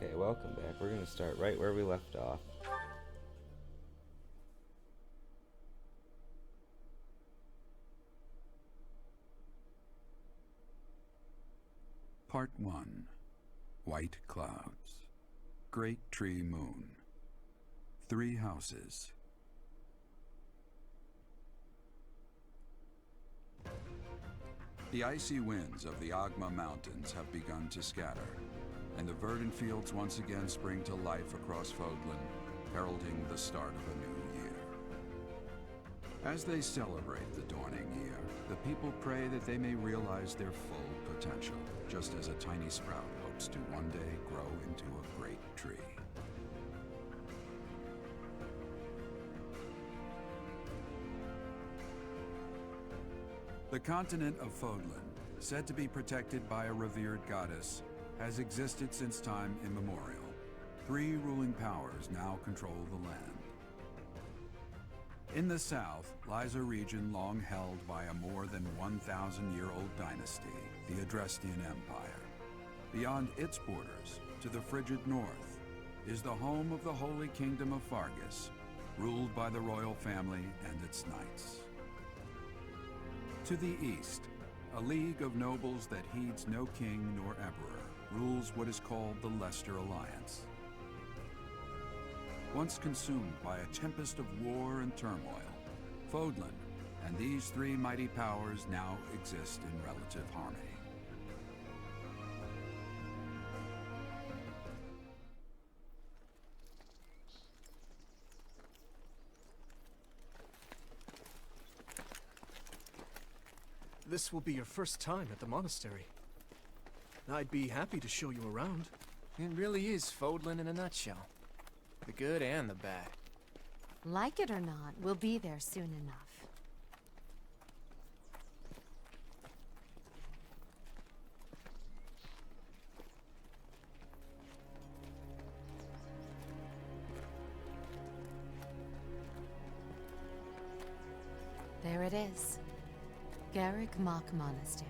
Okay, welcome back. We're gonna start right where we left off. Part 1. White Clouds. Great Tree Moon. 3 houses. The icy winds of the Agma Mountains have begun to scatter, and the verdant fields once again spring to life across Fodlan, heralding the start of a new year. As they celebrate the dawning year, the people pray that they may realize their full potential, just as a tiny sprout hopes to one day grow into a great tree. The continent of Fodlan, said to be protected by a revered goddess, has existed since time immemorial. 3 ruling powers now control the land. In the south lies a region long held by a more than 1,000-year-old dynasty, the Adrestian Empire. Beyond its borders, to the frigid north, is the home of the Holy Kingdom of Fargus, ruled by the royal family and its knights. To the east, a league of nobles that heeds no king nor emperor rules what is called the Leicester Alliance. Once consumed by a tempest of war and turmoil, Fodlan and these 3 mighty powers now exist in relative harmony. This will be your first time at the monastery. I'd be happy to show you around. It really is Fodlan in a nutshell. The good and the bad. Like it or not, we'll be there soon enough. There it is. Garrick Mock Monastery.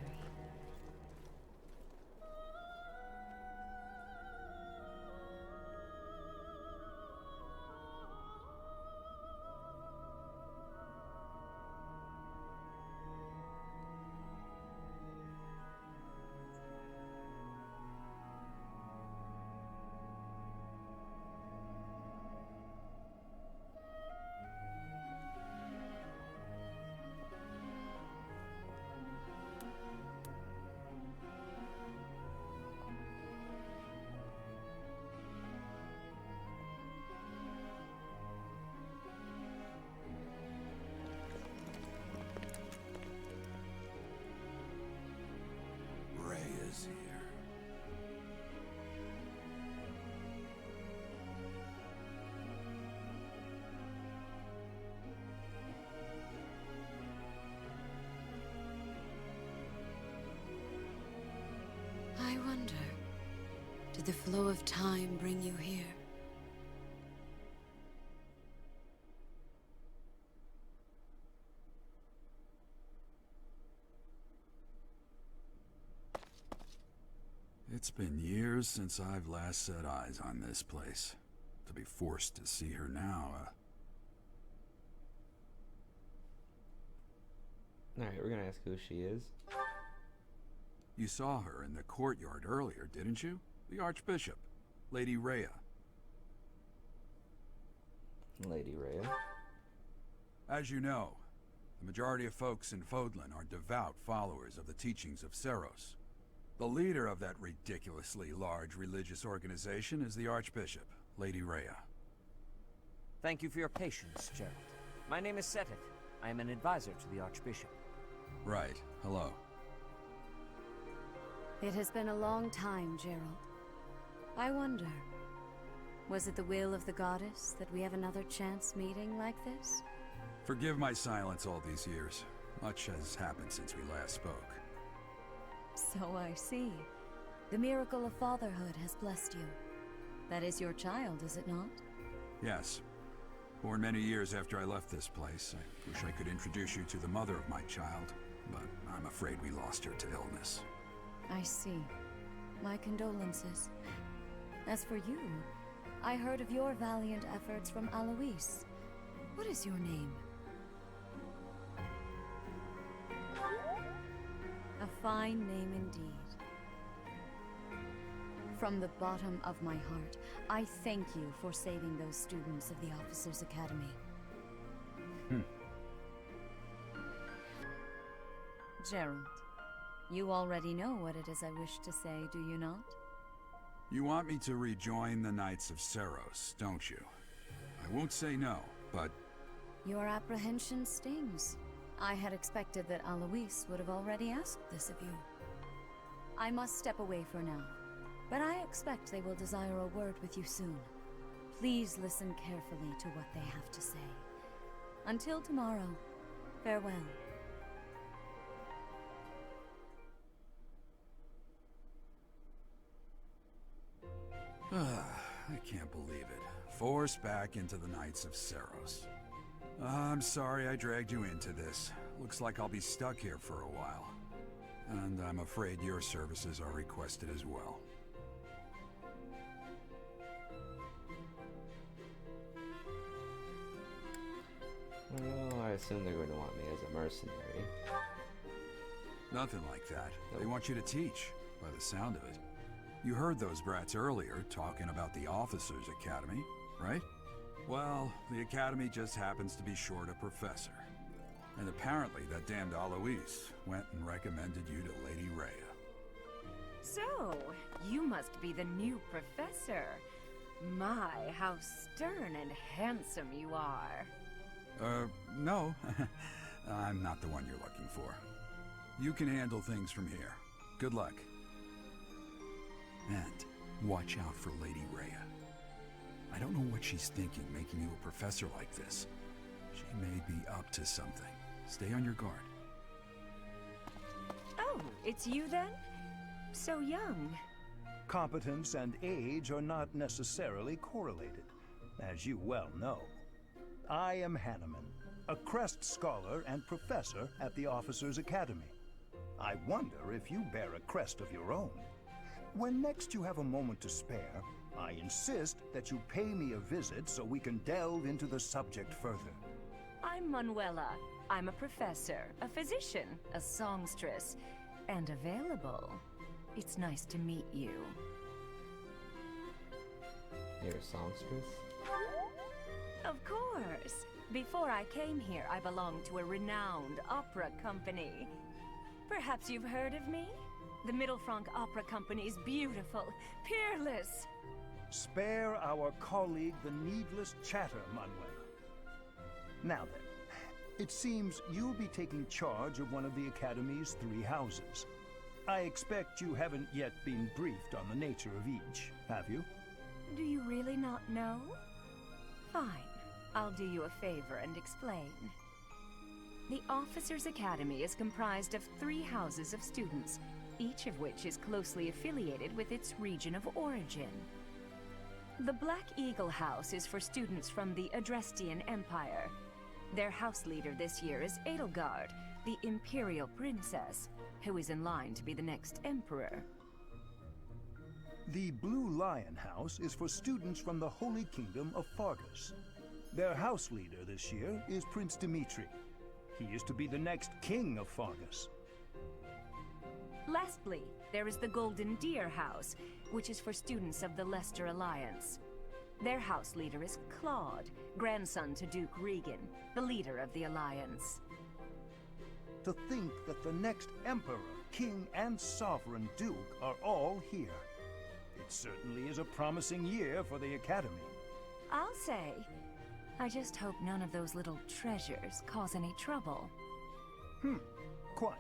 Is here. I wonder, did the flow of time bring you here? It's been years since I've last set eyes on this place. To be forced to see her now, Alright, we're gonna ask who she is. You saw her in the courtyard earlier, didn't you? The Archbishop, Lady Rhea. Lady Rhea. As you know, the majority of folks in Fodlan are devout followers of the teachings of Seros. The leader of that ridiculously large religious organization is the Archbishop, Lady Rhea. Thank you for your patience, Gerald. My name is Seteth. I am an advisor to the Archbishop. Right. Hello. It has been a long time, Gerald. I wonder, was it the will of the goddess that we have another chance meeting like this? Forgive my silence all these years. Much has happened since we last spoke. So I see. The miracle of fatherhood has blessed you. That is your child, is it not? Yes. Born many years after I left this place. I wish I could introduce you to the mother of my child, but I'm afraid we lost her to illness. I see. My condolences. As for you, I heard of your valiant efforts from Alois. What is your name? A fine name indeed. From the bottom of my heart, I thank you for saving those students of the Officers' Academy. Gerald, you already know what it is I wish to say, do you not? You want me to rejoin the Knights of Seiros, don't you? I won't say no, but Your apprehension stings. I had expected that Alois would have already asked this of you. I must step away for now, but I expect they will desire a word with you soon. Please listen carefully to what they have to say. Until tomorrow, farewell. I can't believe it. Forced back into the Knights of Seiros. I'm sorry I dragged you into this. Looks like I'll be stuck here for a while. And I'm afraid your services are requested as well. Well, I assume they're going to want me as a mercenary. Nothing like that. They want you to teach, by the sound of it. You heard those brats earlier talking about the Officers' Academy, right? Well, the Academy just happens to be short a professor. And apparently that damned Alois went and recommended you to Lady Rhea. So, you must be the new professor. My, how stern and handsome you are. No. I'm not the one you're looking for. You can handle things from here. Good luck. And watch out for Lady Rhea. I don't know what she's thinking making you a professor like this. She may be up to something. Stay on your guard. Oh, it's you then? So young. Competence and age are not necessarily correlated, as you well know. I am Hanneman, a Crest Scholar and Professor at the Officers' Academy. I wonder if you bear a crest of your own. When next you have a moment to spare, I insist that you pay me a visit so we can delve into the subject further. I'm Manuela. I'm a professor, a physician, a songstress, and available. It's nice to meet you. You're a songstress? Of course. Before I came here, I belonged to a renowned opera company. Perhaps you've heard of me? The Middlefranc Opera Company's beautiful, peerless. Spare our colleague the needless chatter, Manuela. Now then, it seems you'll be taking charge of one of the Academy's 3 houses. I expect you haven't yet been briefed on the nature of each, have you? Do you really not know? Fine. I'll do you a favor and explain. The Officers' Academy is comprised of 3 houses of students, each of which is closely affiliated with its region of origin. The Black Eagle House is for students from the Adrestian Empire. Their house leader this year is Edelgard, the Imperial Princess, who is in line to be the next Emperor. The Blue Lion House is for students from the Holy Kingdom of Fargus. Their house leader this year is Prince Dimitri. He is to be the next king of Fargus. Lastly, there is the Golden Deer House, which is for students of the Leicester Alliance. Their house leader is Claude, grandson to Duke Regan, the leader of the Alliance. To think that the next Emperor, King, and Sovereign Duke are all here. It certainly is a promising year for the Academy. I'll say. I just hope none of those little treasures cause any trouble. Quite.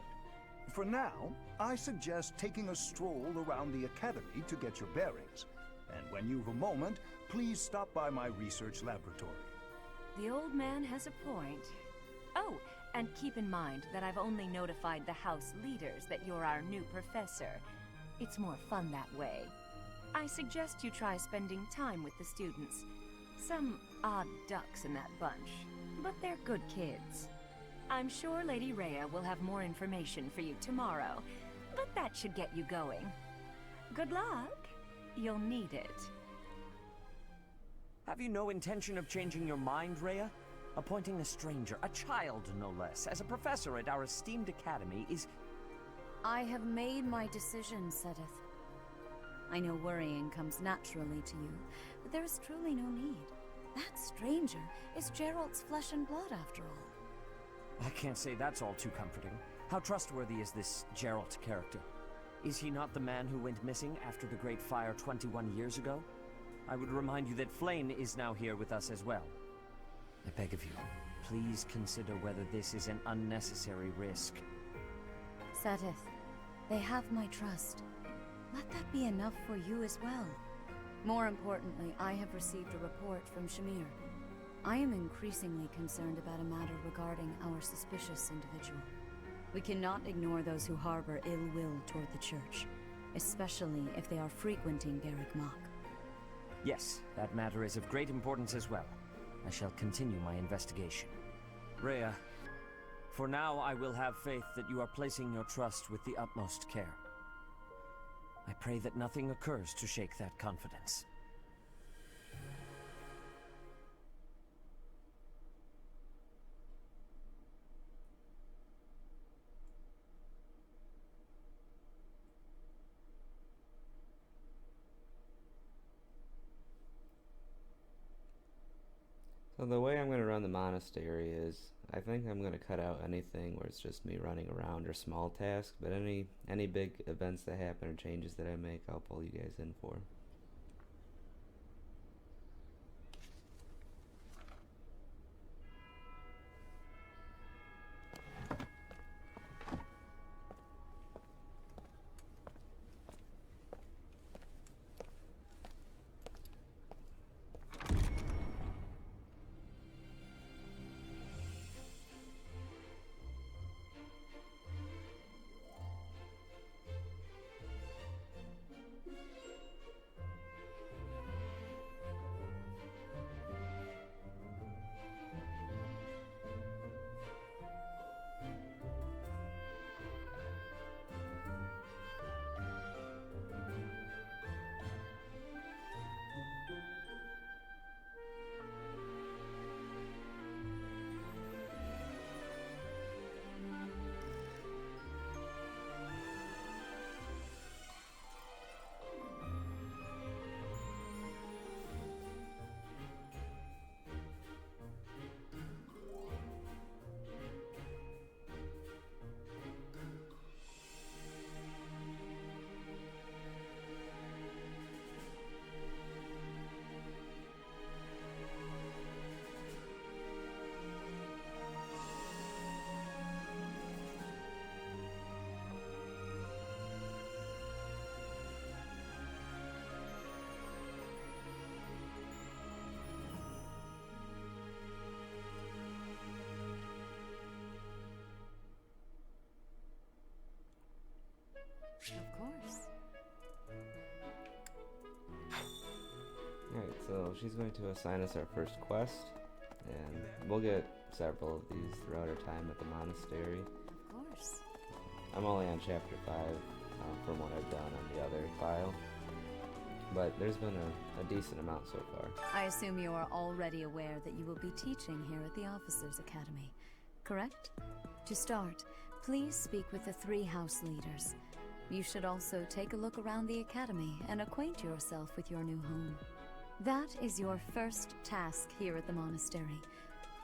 For now, I suggest taking a stroll around the Academy to get your bearings. And when you've a moment, please stop by my research laboratory. The old man has a point. Oh, and keep in mind that I've only notified the house leaders that you're our new professor. It's more fun that way. I suggest you try spending time with the students. Some odd ducks in that bunch, but they're good kids. I'm sure Lady Rhea will have more information for you tomorrow, but that should get you going. Good luck. You'll need it. Have you no intention of changing your mind, Rhea? Appointing a stranger, a child no less, as a professor at our esteemed academy is... I have made my decision, Sedith. I know worrying comes naturally to you, but there is truly no need. That stranger is Geralt's flesh and blood, after all. I can't say that's all too comforting. How trustworthy is this Geralt character? Is he not the man who went missing after the Great Fire 21 years ago? I would remind you that Flayn is now here with us as well. I beg of you, please consider whether this is an unnecessary risk. Sedith, they have my trust. Let that be enough for you as well. More importantly, I have received a report from Shamir. I am increasingly concerned about a matter regarding our suspicious individual. We cannot ignore those who harbor ill will toward the Church, especially if they are frequenting Garrick Mach. Yes, that matter is of great importance as well. I shall continue my investigation. Rhea, for now I will have faith that you are placing your trust with the utmost care. I pray that nothing occurs to shake that confidence. So the way I'm going to run the monastery is, I think I'm going to cut out anything where it's just me running around or small tasks, but any big events that happen or changes that I make, I'll pull you guys in for. Of course. Alright, so she's going to assign us our first quest, and we'll get several of these throughout our time at the monastery. Of course. I'm only on chapter 5 from what I've done on the other file, but there's been a decent amount so far. I assume you are already aware that you will be teaching here at the Officers' Academy, correct? To start, please speak with the 3 house leaders. You should also take a look around the academy and acquaint yourself with your new home. That is your first task here at the monastery.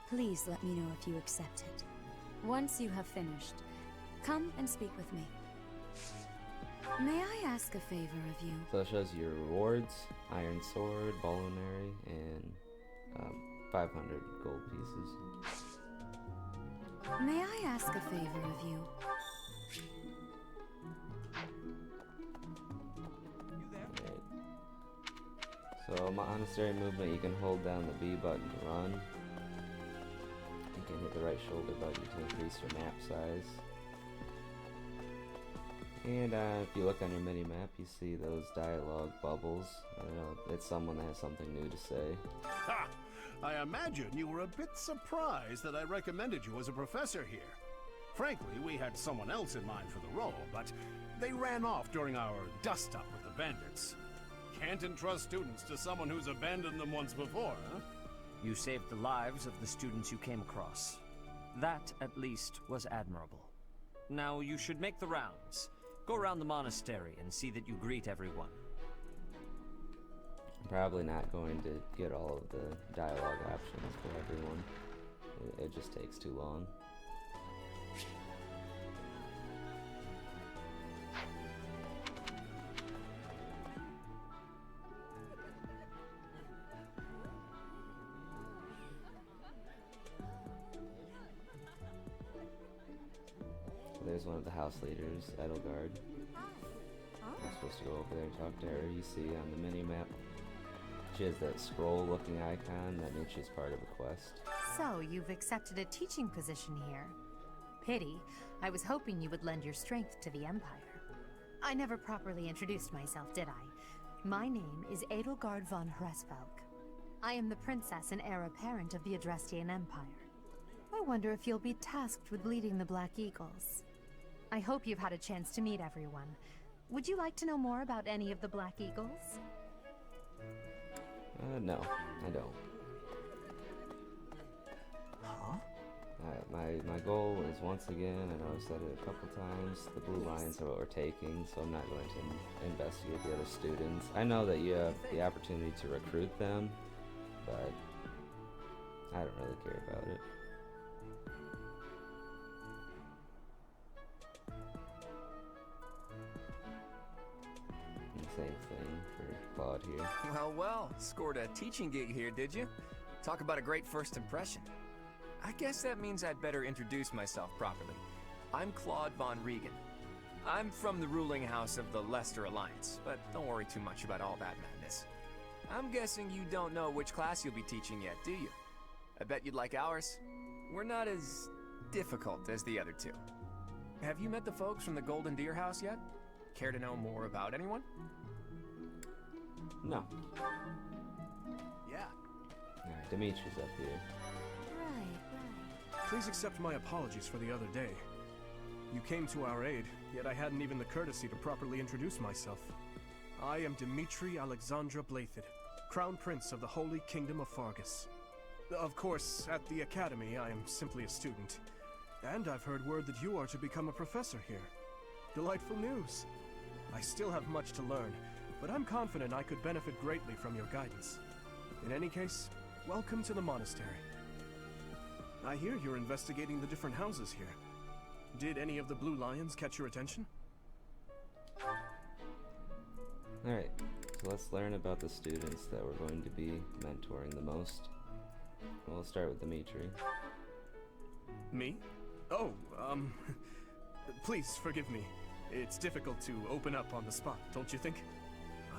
Please let me know if you accept it. Once you have finished, come and speak with me. May I ask a favor of you? So it shows you your rewards, iron sword, Bolonary, and 500 gold pieces. May I ask a favor of you? So monastery movement, you can hold down the B button to run. You can hit the right shoulder button to increase your map size. And if you look on your mini-map, you see those dialogue bubbles. It's someone that has something new to say. Ha! I imagine you were a bit surprised that I recommended you as a professor here. Frankly, we had someone else in mind for the role, but they ran off during our dust-up with the bandits. Can't entrust students to someone who's abandoned them once before, huh? You saved the lives of the students you came across. That, at least, was admirable. Now you should make the rounds. Go around the monastery and see that you greet everyone. I'm probably not going to get all of the dialogue options for everyone. It just takes too long. There's one of the house leaders, Edelgard. I'm supposed to go over there and talk to her. You see on the mini-map, she has that scroll-looking icon. That means she's part of a quest. So, you've accepted a teaching position here. Pity. I was hoping you would lend your strength to the Empire. I never properly introduced myself, did I? My name is Edelgard von Hresvelg. I am the princess and heir apparent of the Adrestian Empire. I wonder if you'll be tasked with leading the Black Eagles. I hope you've had a chance to meet everyone. Would you like to know more about any of the Black Eagles? No, I don't. Huh? My goal is, once again, I know I've said it a couple times, the Blue Lions are what we're taking, so I'm not going to investigate the other students. I know that you have the opportunity to recruit them, but I don't really care about it. Same thing for Claude here. Well, scored a teaching gig here, did you? Talk about a great first impression. I guess that means I'd better introduce myself properly. I'm Claude von Regan. I'm from the ruling house of the Leicester Alliance, but don't worry too much about all that madness. I'm guessing you don't know which class you'll be teaching yet, do you? I bet you'd like ours. We're not as difficult as the other two. Have you met the folks from the Golden Deer House yet? Care to know more about anyone? No. Yeah. Alright, Dimitri's up here. Right. Please accept my apologies for the other day. You came to our aid, yet I hadn't even the courtesy to properly introduce myself. I am Dimitri Alexandra Blathid, Crown Prince of the Holy Kingdom of Fargus. Of course, at the Academy, I am simply a student. And I've heard word that you are to become a professor here. Delightful news. I still have much to learn, but I'm confident I could benefit greatly from your guidance. In any case, welcome to the monastery. I hear you're investigating the different houses here. Did any of the Blue Lions catch your attention? Alright, so let's learn about the students that we're going to be mentoring the most. We'll start with Dimitri. Me? Oh, please forgive me. It's difficult to open up on the spot, don't you think?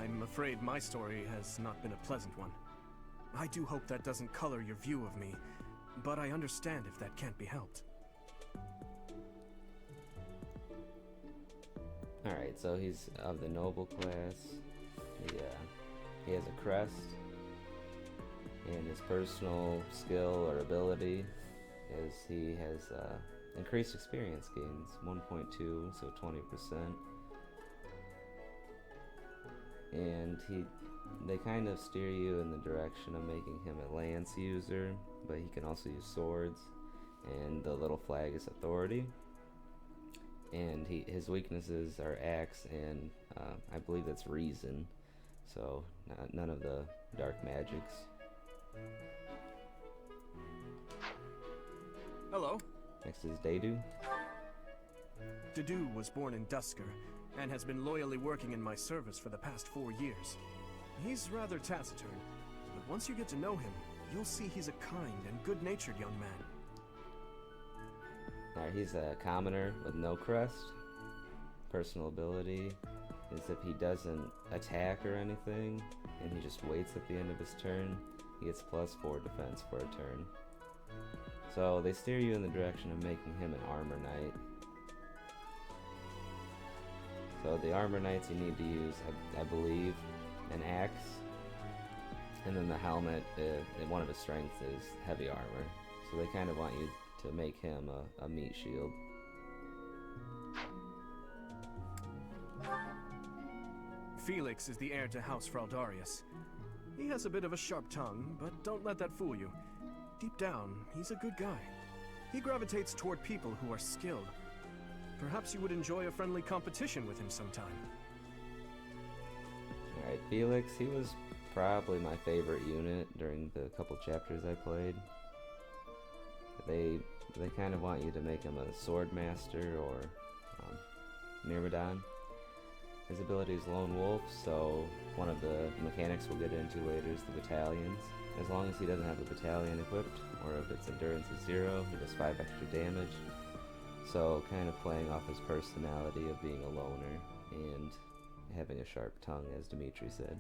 I'm afraid my story has not been a pleasant one. I do hope that doesn't color your view of me, but I understand if that can't be helped. Alright, so he's of the noble class. He has a crest, and his personal skill or ability is he has increased experience gains, 1.2, so 20%. And they kind of steer you in the direction of making him a lance user, but he can also use swords, and the little flag is authority. And his weaknesses are axe and I believe that's reason, so none of the dark magics. Hello. Next is Dedu. Dedu was born in Dusker, and has been loyally working in my service for the past 4 years. He's rather taciturn, but once you get to know him, you'll see he's a kind and good-natured young man. Alright, he's a commoner with no crest. Personal ability is if he doesn't attack or anything, and he just waits at the end of his turn, he gets +4 defense for a turn. So they steer you in the direction of making him an armor knight. So the armor knights you need to use, I believe, an axe, and then the helmet, one of his strengths is heavy armor. So they kind of want you to make him a meat shield. Felix is the heir to House Fraldarius. He has a bit of a sharp tongue, but don't let that fool you. Deep down, he's a good guy. He gravitates toward people who are skilled. Perhaps you would enjoy a friendly competition with him sometime. Alright, Felix, he was probably my favorite unit during the couple chapters I played. They kind of want you to make him a sword master or Myrmidon. His ability is Lone Wolf, so one of the mechanics we'll get into later is the battalions. As long as he doesn't have a battalion equipped, or if its endurance is 0, he does 5 extra damage. So kind of playing off his personality of being a loner and having a sharp tongue, as Dimitri said.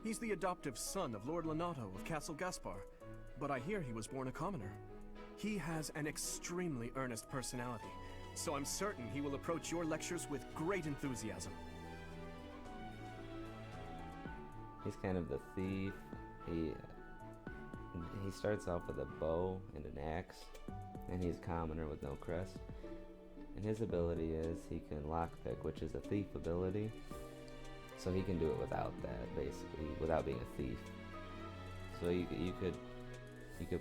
He's the adoptive son of Lord Lenato of Castle Gaspar, but I hear he was born a commoner. He has an extremely earnest personality, so I'm certain he will approach your lectures with great enthusiasm. He's kind of the thief. He starts off with a bow and an axe, and he's a commoner with no crest. And his ability is he can lockpick, which is a thief ability. So he can do it without that, basically, without being a thief. So you could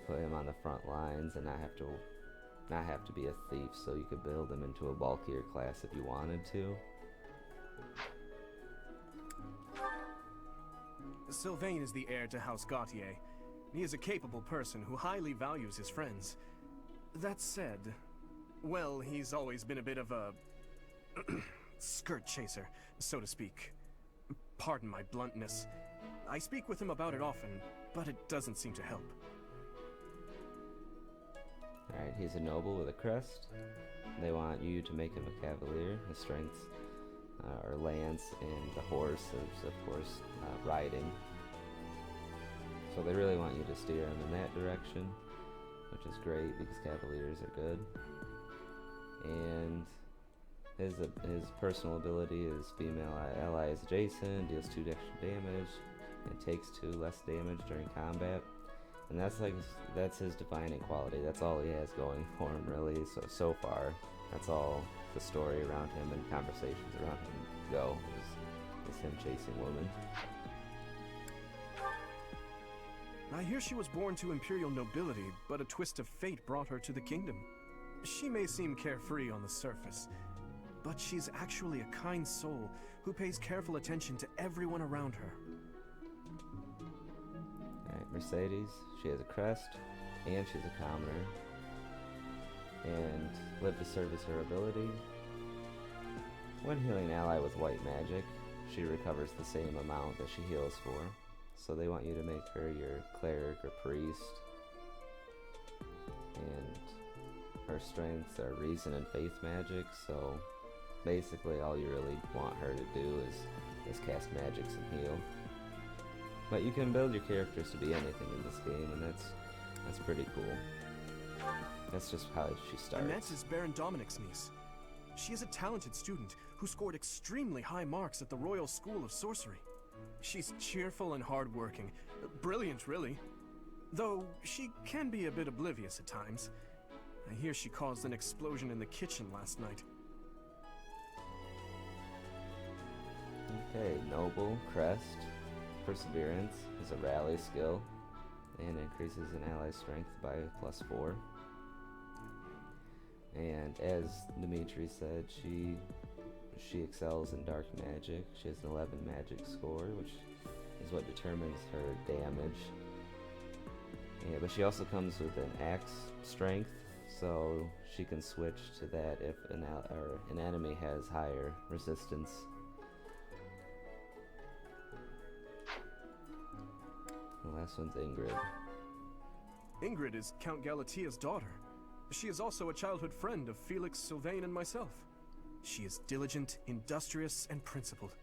put him on the front lines and not have to be a thief. So you could build him into a bulkier class if you wanted to. Sylvain is the heir to House Gautier. He is a capable person who highly values his friends. That said, well, he's always been a bit of a skirt chaser, so to speak. Pardon my bluntness. I speak with him about it often, but it doesn't seem to help. Alright, he's a noble with a crest. They want you to make him a cavalier. His strengths are lance, and the horse is, of course, riding. So they really want you to steer him in that direction, which is great because cavaliers are good. And his personal ability is female ally is adjacent, deals 2 extra damage, and takes 2 less damage during combat. And that's his defining quality. That's all he has going for him, really. So far, that's all the story around him and conversations around him go, is him chasing women. I hear she was born to imperial nobility, but a twist of fate brought her to the kingdom. She may seem carefree on the surface, but she's actually a kind soul who pays careful attention to everyone around her. Alright, Mercedes, she has a crest, and she's a commoner. And live to service her ability. When healing an ally with white magic, she recovers the same amount that she heals for. So they want you to make her your cleric or priest. And her strengths are reason and faith magic, so basically all you really want her to do is cast magics and heal. But you can build your characters to be anything in this game, and that's pretty cool. That's just how she starts. Annette is Baron Dominic's niece. She is a talented student who scored extremely high marks at the Royal School of Sorcery. She's cheerful and hardworking. Brilliant, really. Though she can be a bit oblivious at times. I hear she caused an explosion in the kitchen last night. Okay, Noble, Crest, Perseverance is a rally skill and increases an ally's strength by +4. And as Dimitri said, she excels in dark magic. She has an 11 magic score, which is what determines her damage. Yeah, but she also comes with an axe strength, so she can switch to that if an enemy has higher resistance. The last one's Ingrid. Ingrid is Count Galatia's daughter. She is also a childhood friend of Felix, Sylvain, and myself. She is diligent, industrious, and principled.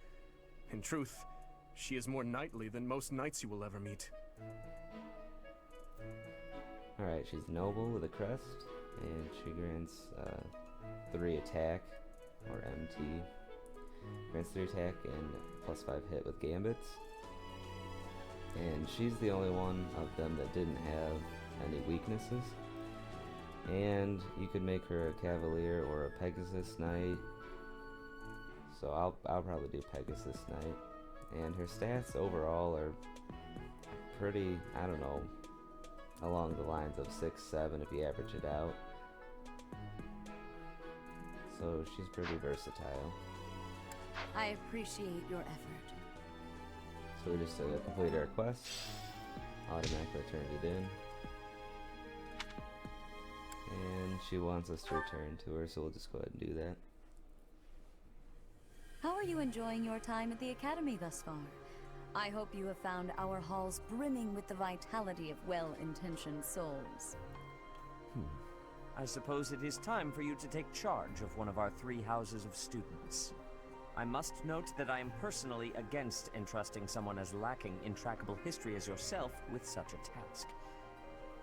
In truth, she is more knightly than most knights you will ever meet. Alright, she's noble with a crest, and she grants 3 attack, or MT. Grants 3 attack and +5 hit with gambits. And she's the only one of them that didn't have any weaknesses. And you could make her a Cavalier or a Pegasus Knight. So I'll probably do Pegasus Knight. And her stats overall are pretty, I don't know, along the lines of 6-7 if you average it out. So she's pretty versatile. I appreciate your effort. So we just completed our quest, automatically turned it in. And she wants us to return to her, so we'll just go ahead and do that. How are you enjoying your time at the Academy thus far? I hope you have found our halls brimming with the vitality of well-intentioned souls. I suppose it is time for you to take charge of one of our 3 houses of students. I must note that I am personally against entrusting someone as lacking in trackable history as yourself with such a task.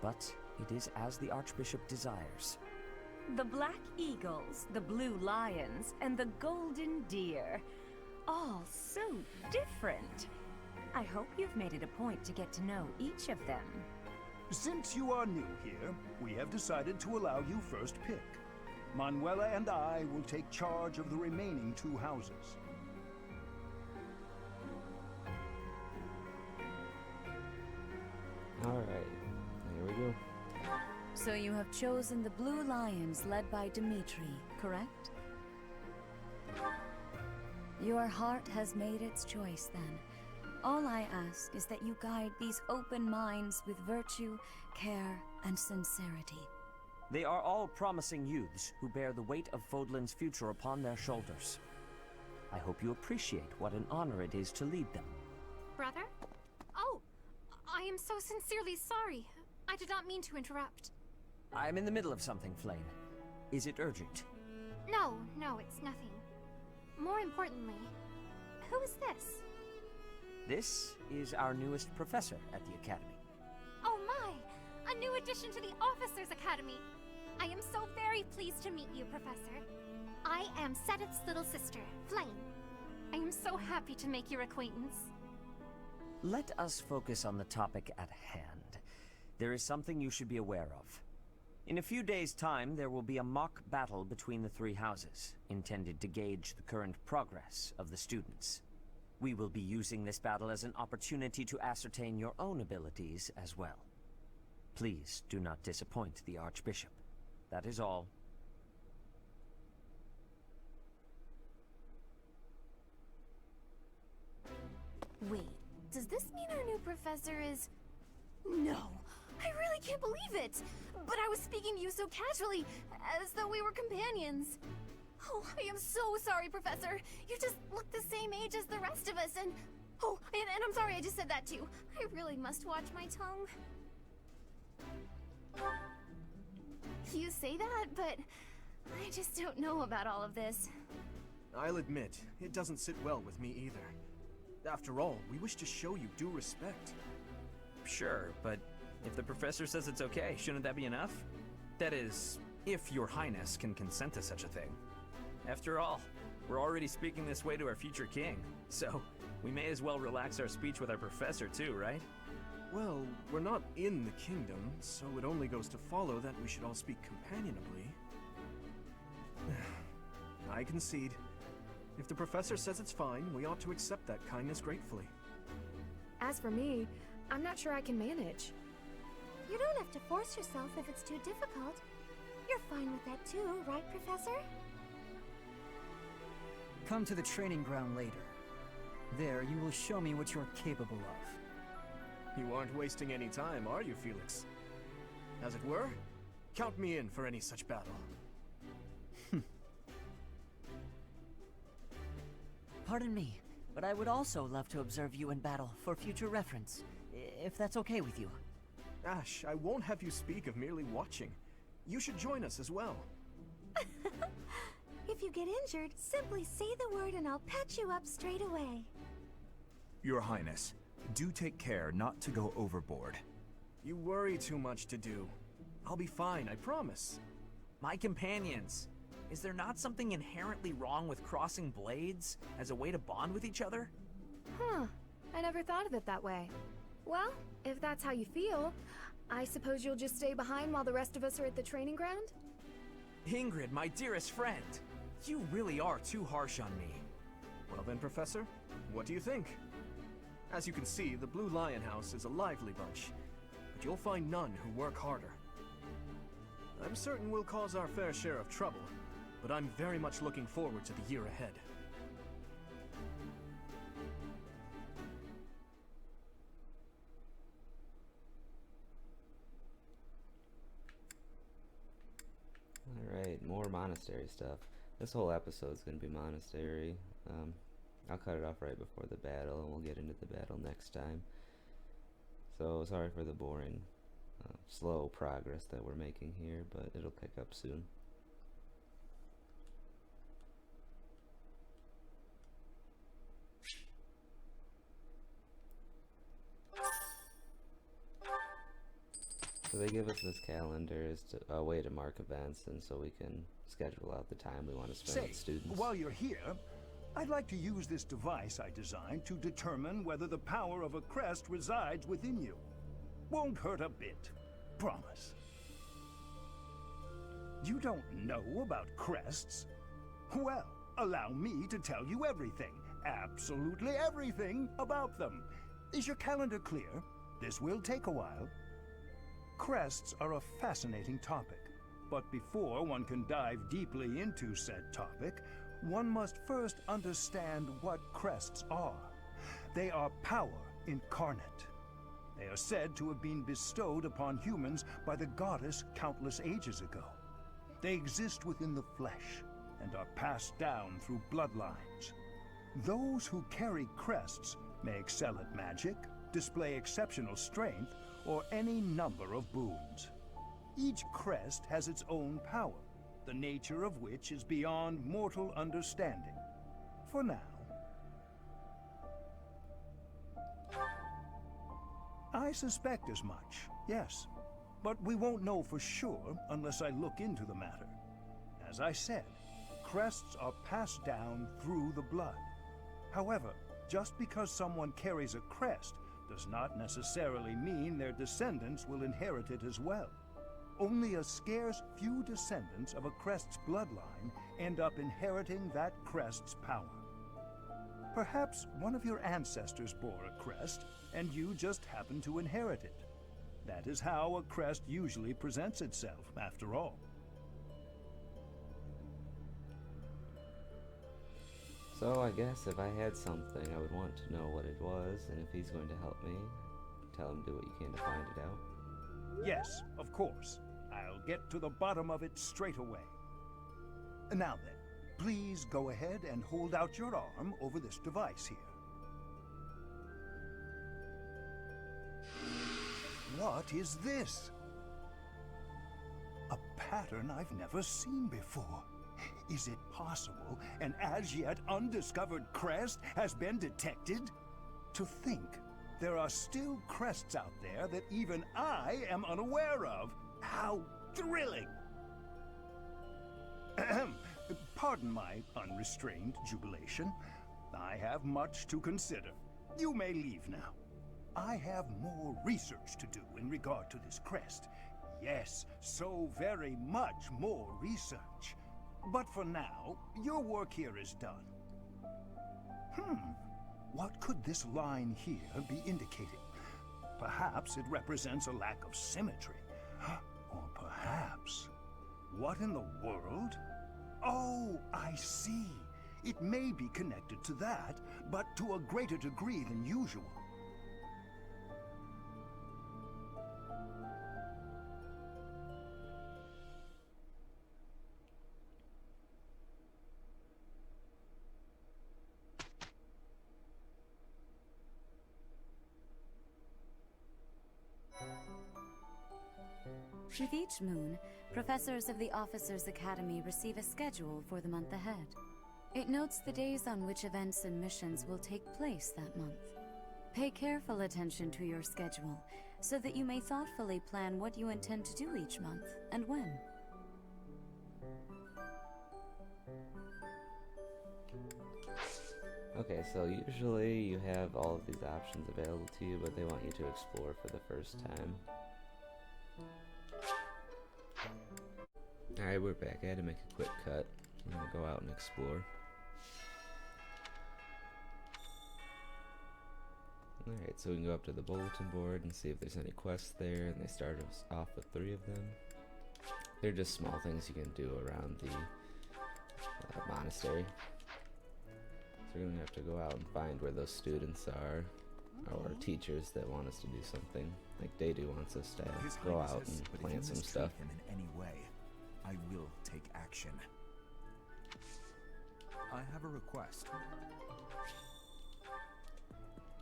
But it is as the Archbishop desires. The Black Eagles, the Blue Lions, and the Golden Deer. All so different. I hope you've made it a point to get to know each of them. Since you are new here, we have decided to allow you first pick. Manuela and I will take charge of the remaining 2 houses. Alright, here we go. So you have chosen the Blue Lions led by Dimitri, correct? Your heart has made its choice then. All I ask is that you guide these open minds with virtue, care, and sincerity. They are all promising youths who bear the weight of Fodlan's future upon their shoulders. I hope you appreciate what an honor it is to lead them. Brother? Oh, I am so sincerely sorry. I did not mean to interrupt. I'm in the middle of something, Flame. Is it urgent? No, it's nothing. More importantly, who is this? This is our newest professor at the Academy. Oh my! A new addition to the Officers' Academy! I am so very pleased to meet you, Professor. I am Sedith's little sister, Flame. I am so happy to make your acquaintance. Let us focus on the topic at hand. There is something you should be aware of. In a few days' time, there will be a mock battle between the 3 houses, intended to gauge the current progress of the students. We will be using this battle as an opportunity to ascertain your own abilities as well. Please do not disappoint the Archbishop. That is all. Wait, does this mean our new professor is... No! I really can't believe it! But I was speaking to you so casually, as though we were companions. Oh, I am so sorry, Professor. You just look the same age as the rest of us, and... Oh, and I'm sorry I just said that too. I really must watch my tongue. You say that, but... I just don't know about all of this. I'll admit, it doesn't sit well with me either. After all, we wish to show you due respect. Sure, but if the professor says it's okay, shouldn't that be enough? That is, if your highness can consent to such a thing. After all, we're already speaking this way to our future king, so we may as well relax our speech with our professor too, right? Well, we're not in the kingdom, so it only goes to follow that we should all speak companionably. I concede. If the professor says it's fine, we ought to accept that kindness gratefully. As for me, I'm not sure I can manage. You don't have to force yourself if it's too difficult. You're fine with that too, right, Professor? Come to the training ground later. There, you will show me what you're capable of. You aren't wasting any time, are you, Felix? As it were, count me in for any such battle. Pardon me, but I would also love to observe you in battle for future reference, if that's okay with you. Ash, I won't have you speak of merely watching. You should join us as well. If you get injured, simply say the word and I'll patch you up straight away. Your Highness, do take care not to go overboard. You worry too much to do. I'll be fine, I promise. My companions, is there not something inherently wrong with crossing blades as a way to bond with each other? Huh. I never thought of it that way. Well, if that's how you feel, I suppose you'll just stay behind while the rest of us are at the training ground? Ingrid, my dearest friend! You really are too harsh on me. Well then, Professor, what do you think? As you can see, the Blue Lion House is a lively bunch, but you'll find none who work harder. I'm certain we'll cause our fair share of trouble, but I'm very much looking forward to the year ahead. Alright, more monastery stuff. This whole episode's gonna be monastery. I'll cut it off right before the battle, and we'll get into the battle next time. So, sorry for the boring, slow progress that we're making here, but it'll pick up soon. So they give us this calendar as a way to mark events, and so we can schedule out the time we want to spend with students. While you're here, I'd like to use this device I designed to determine whether the power of a crest resides within you. Won't hurt a bit. Promise. You don't know about crests? Well, allow me to tell you everything, absolutely everything about them. Is your calendar clear? This will take a while. Crests are a fascinating topic, but before one can dive deeply into said topic, one must first understand what crests are. They are power incarnate. They are said to have been bestowed upon humans by the goddess countless ages ago. They exist within the flesh and are passed down through bloodlines. Those who carry crests may excel at magic, display exceptional strength, or any number of boons. Each crest has its own power, the nature of which is beyond mortal understanding. For now. I suspect as much, yes. But we won't know for sure unless I look into the matter. As I said, crests are passed down through the blood. However, just because someone carries a crest does not necessarily mean their descendants will inherit it as well. Only a scarce few descendants of a crest's bloodline end up inheriting that crest's power. Perhaps one of your ancestors bore a crest, and you just happen to inherit it. That is how a crest usually presents itself, after all. So I guess if I had something, I would want to know what it was, and if he's going to help me, tell him do what you can to find it out. Yes, of course. I'll get to the bottom of it straight away. Now then, please go ahead and hold out your arm over this device here. What is this? A pattern I've never seen before. Is it possible an as yet undiscovered crest has been detected? To think there are still crests out there that even I am unaware of. How thrilling! Pardon my unrestrained jubilation. I have much to consider. You may leave now. I have more research to do in regard to this crest. Yes, so very much more research. But for now, your work here is done. What could this line here be indicating? Perhaps it represents a lack of symmetry. Or perhaps... What in the world? Oh, I see. It may be connected to that, but to a greater degree than usual. With each moon, professors of the Officers' Academy receive a schedule for the month ahead. It notes the days on which events and missions will take place that month. Pay careful attention to your schedule, so that you may thoughtfully plan what you intend to do each month, and when. Okay, so usually you have all of these options available to you, but they want you to explore for the first time. Alright, we're back. I had to make a quick cut. I'm gonna go out and explore. Alright, so we can go up to the bulletin board and see if there's any quests there, and they start us off with 3 of them. They're just small things you can do around the monastery. So we're gonna have to go out and find where those students are, or teachers that want us to do something. Like Dedu wants us to go out and plant some stuff. Him in any way, I will take action. I have a request.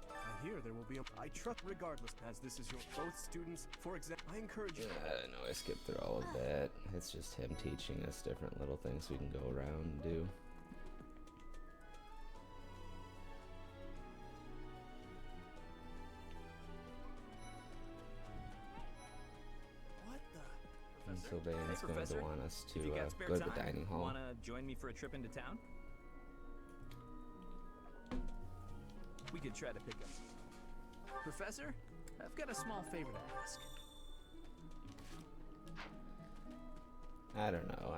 I hear there will be I trust regardless, as this is your both students. For example, I encourage you. I know I skipped through all of that. It's just him teaching us different little things we can go around and do. What the? And Sylvain's going to want us to If you got spare go to the time, dining hall. Wanna join me for a trip into town? We could try to pick up. Professor, I've got a small favor to ask. I don't know.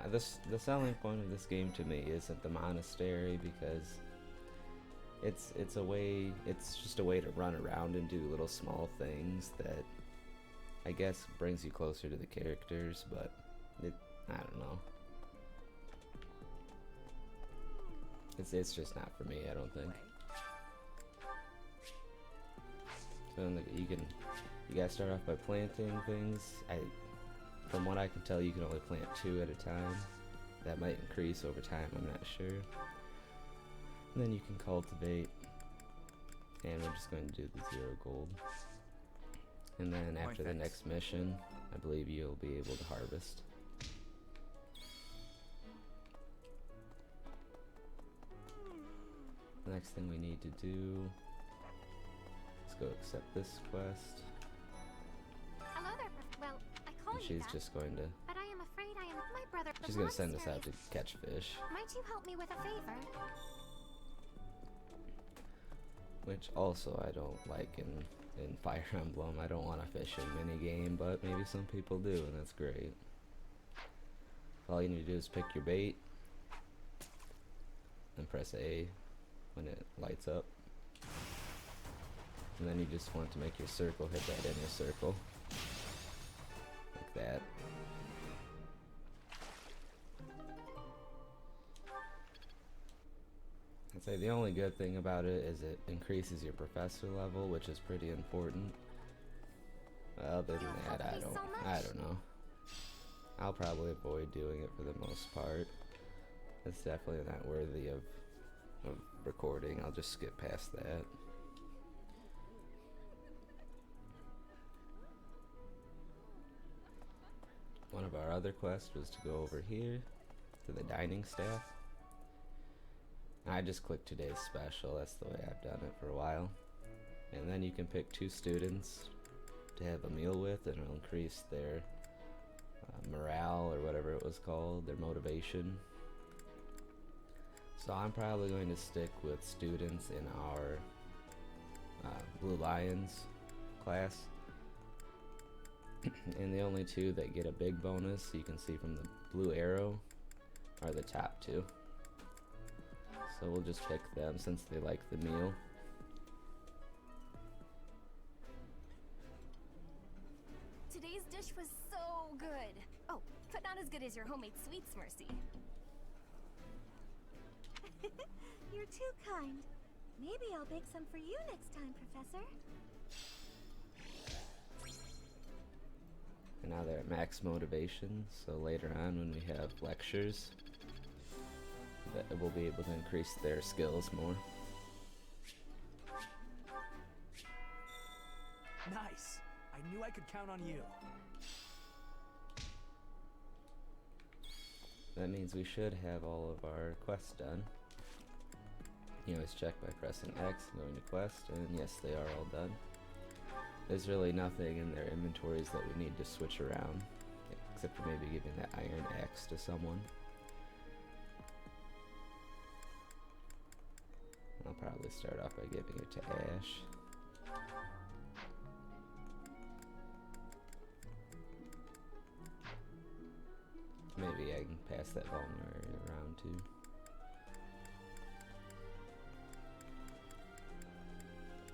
The selling point of this game to me isn't the monastery, because it's just a way to run around and do little small things that I guess brings you closer to the characters, but I don't know. It's just not for me, I don't think. So you guys start off by planting things. From what I can tell, you can only plant 2 at a time. That might increase over time, I'm not sure. And then you can cultivate, and we're just going to do the 0 gold. And then after the next mission, I believe you'll be able to harvest. The next thing we need to do, let's go accept this quest. Hello there, well, I call And you she's that, just going to, but I am afraid I am my brother. she's going to send us out to catch fish. Might you help me with a favor? Which also I don't like in Fire Emblem. I don't want a fishing minigame, but maybe some people do, and that's great. All you need to do is pick your bait, and press A when it lights up. And then you just want to make your circle hit that inner circle. Like that. I'd say the only good thing about it is it increases your professor level, which is pretty important. Other than that, I don't know. I'll probably avoid doing it for the most part. It's definitely not worthy of recording. I'll just skip past that. One of our other quests was to go over here to the dining staff. I just clicked today's special. That's the way I've done it for a while. And then you can pick 2 students to have a meal with, and it'll increase their morale, or whatever it was called, their motivation. So I'm probably going to stick with students in our Blue Lions class. And the only 2 that get a big bonus, you can see from the blue arrow, are the top 2. So we'll just pick them since they like the meal. Today's dish was so good. Oh, but not as good as your homemade sweets, Mercy. You're too kind. Maybe I'll bake some for you next time, Professor. And now they're at max motivation, so later on when we have lectures, that we'll be able to increase their skills more. Nice! I knew I could count on you. That means we should have all of our quests done. You always check by pressing X and going to quest, and yes, they are all done. There's really nothing in their inventories that we need to switch around, except for maybe giving that iron axe to someone. I'll probably start off by giving it to Ash. Maybe I drag past that vulnerary around too.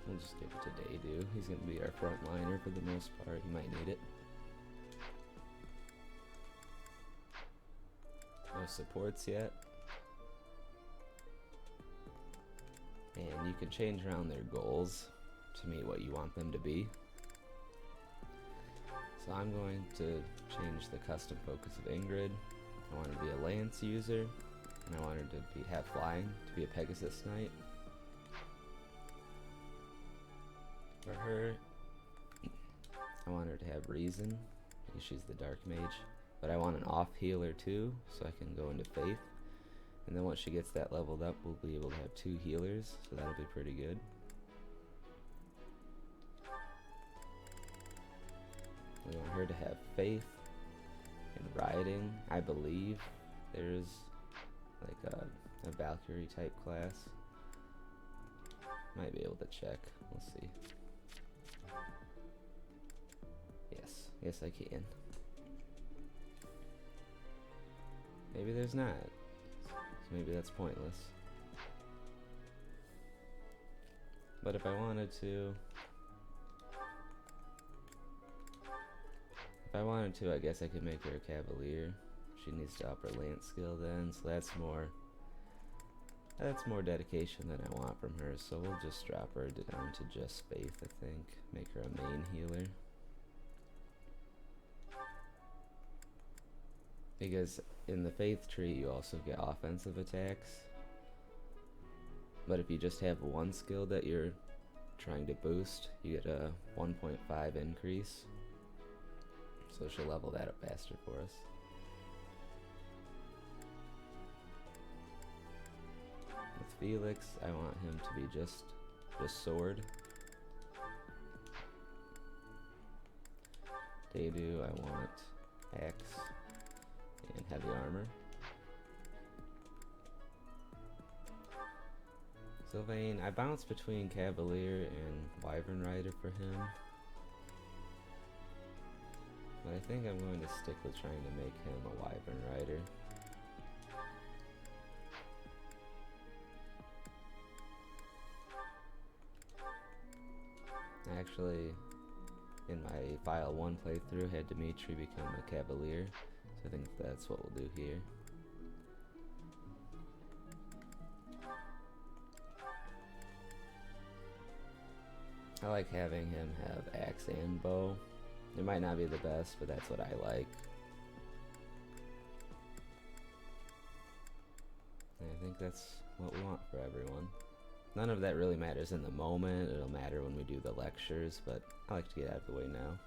We'll just give it to Daydu. He's going to be our frontliner for the most part. He might need it. No supports yet. And you can change around their goals to meet what you want them to be. So I'm going to change the custom focus of Ingrid. I want her to be a lance user, and I want her to have flying, to be a Pegasus Knight. For her, I want her to have reason, because she's the dark mage. But I want an off healer too, so I can go into faith. And then once she gets that leveled up, we'll be able to have 2 healers, so that'll be pretty good. We want her to have faith and riding. I believe there's like a Valkyrie type class. Might be able to check. We'll see. Yes, I can. Maybe there's not. So maybe that's pointless. But if I wanted to, I guess I could make her a cavalier. She needs to up her lance skill then, so that's more dedication than I want from her. So we'll just drop her down to just faith, I think. Make her a main healer. Because in the faith tree you also get offensive attacks. But if you just have one skill that you're trying to boost, you get a 1.5 increase. So she'll level that up faster for us. With Felix, I want him to be just sword. Daydu, I want axe and heavy armor. Sylvain, I bounce between Cavalier and Wyvern Rider for him. But I think I'm going to stick with trying to make him a Wyvern Rider. I actually, in my File 1 playthrough, had Dimitri become a Cavalier. So I think that's what we'll do here. I like having him have axe and bow. It might not be the best, but that's what I like. And I think that's what we want for everyone. None of that really matters in the moment. It'll matter when we do the lectures, but I like to get out of the way now.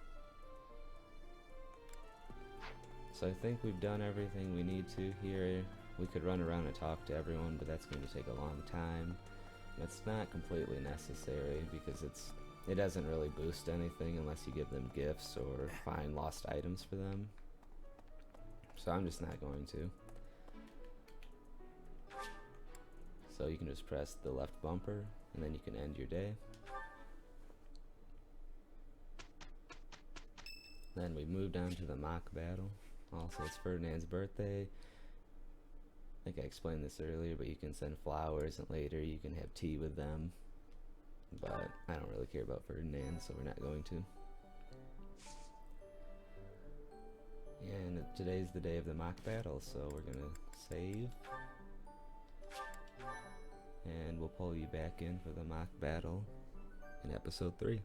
So I think we've done everything we need to here. We could run around and talk to everyone, but that's going to take a long time. It's not completely necessary because it doesn't really boost anything unless you give them gifts or find lost items for them. So I'm just not going to. So you can just press the left bumper and then you can end your day. Then we move down to the mock battle. Also, it's Ferdinand's birthday. I think I explained this earlier, but you can send flowers and later you can have tea with them. But I don't really care about Ferdinand, so we're not going to. And today's the day of the mock battle, so we're gonna save. And we'll pull you back in for the mock battle in episode 3.